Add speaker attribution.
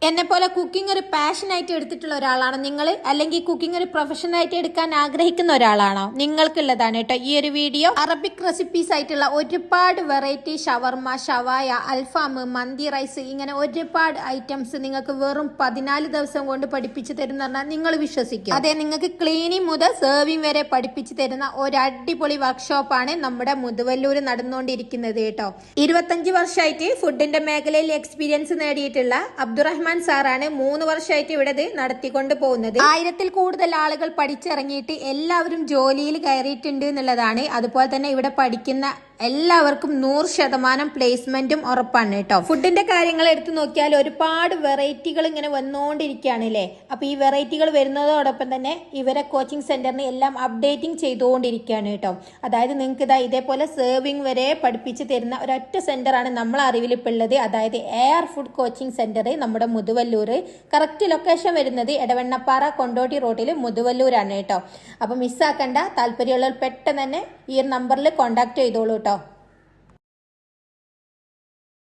Speaker 1: എന്നെ പോലെ കുക്കിംഗ് ഒരു പാഷനായിട്ട് എടുത്തിട്ടുള്ള ഒരാളാണോ നിങ്ങൾ? അല്ലെങ്കിൽ കുക്കിംഗ് ഒരു പ്രൊഫഷനായിട്ട് എടുക്കാൻ ആഗ്രഹിക്കുന്ന ഒരാളാണോ? നിങ്ങൾക്കുള്ളതാണ് കേട്ടോ ഈ ഒരു വീഡിയോ. അറബിക് റെസിപ്പീസ് ആയിട്ടുള്ള ഒരുപാട് വെറൈറ്റി ഷവർമ, ഷവായ, അൽഫാം, മന്തി റൈസ്, ഇങ്ങനെ ഒരുപാട് ഐറ്റംസ് നിങ്ങൾക്ക് വെറും 14 ദിവസം കൊണ്ട് പഠിപ്പിച്ചു തരുന്ന പറഞ്ഞാൽ നിങ്ങൾ വിശ്വസിക്കും. അതെ, നിങ്ങൾക്ക് ക്ലീനിങ് മുതൽ സെർവിങ് വരെ പഠിപ്പിച്ചു തരുന്ന ഒരു അടിപൊളി വർക്ക്ഷോപ്പാണ് നമ്മുടെ മുതുവല്ലൂർ നടന്നുകൊണ്ടിരിക്കുന്നത് കേട്ടോ. 25 വർഷമായിട്ട് ഫുഡിന്റെ മേഖലയിൽ എക്സ്പീരിയൻസ് നേടിയിട്ടുള്ള അബ്ദുറഹ്മാൻ സാറാണ് 3 വർഷമായിട്ട് ഇവിടെ നടത്തിക്കൊണ്ട് പോകുന്നത്. 1000-ൽ കൂടുതൽ ആളുകൾ പഠിച്ചിറങ്ങിയിട്ട് എല്ലാവരും ജോലിയിൽ കയറിയിട്ടുണ്ട് എന്നുള്ളതാണ്. അതുപോലെ തന്നെ ഇവിടെ പഠിക്കുന്ന എല്ലാവർക്കും 100% പ്ലേസ്മെന്റും ഉറപ്പാണ് കേട്ടോ. ഫുഡിന്റെ കാര്യങ്ങൾ എടുത്തു നോക്കിയാൽ ഒരുപാട് വെറൈറ്റികൾ ഇങ്ങനെ വന്നുകൊണ്ടിരിക്കുകയാണ് അല്ലേ. അപ്പൊ ഈ വെറൈറ്റികൾ വരുന്നതോടൊപ്പം തന്നെ ഇവരെ കോച്ചിങ് സെന്ററിന് എല്ലാം അപ്ഡേറ്റിംഗ് ചെയ്തുകൊണ്ടിരിക്കുകയാണ് കേട്ടോ. അതായത് നിങ്ങൾക്ക് ഇതേപോലെ സെർവിങ് വരെ പഠിപ്പിച്ച് തരുന്ന ഒരൊറ്റ സെന്ററാണ് നമ്മളെ അറിവിൽ ഇപ്പോൾ ഉള്ളത്. അതായത് എയർ ഫുഡ് കോച്ചിങ് സെന്റർ നമ്മുടെ മുതുവല്ലൂർ. കറക്റ്റ് ലൊക്കേഷൻ വരുന്നത് എടവണ്ണപ്പാറ കൊണ്ടോട്ടി റോഡിൽ മുതുവല്ലൂരാണ് കേട്ടോ. അപ്പൊ മിസ്സാക്കണ്ട. താല്പര്യമുള്ളവർ പെട്ടെന്ന് തന്നെ ഈ നമ്പറിൽ കോൺടാക്ട് ചെയ്തോളൂ കേട്ടോ.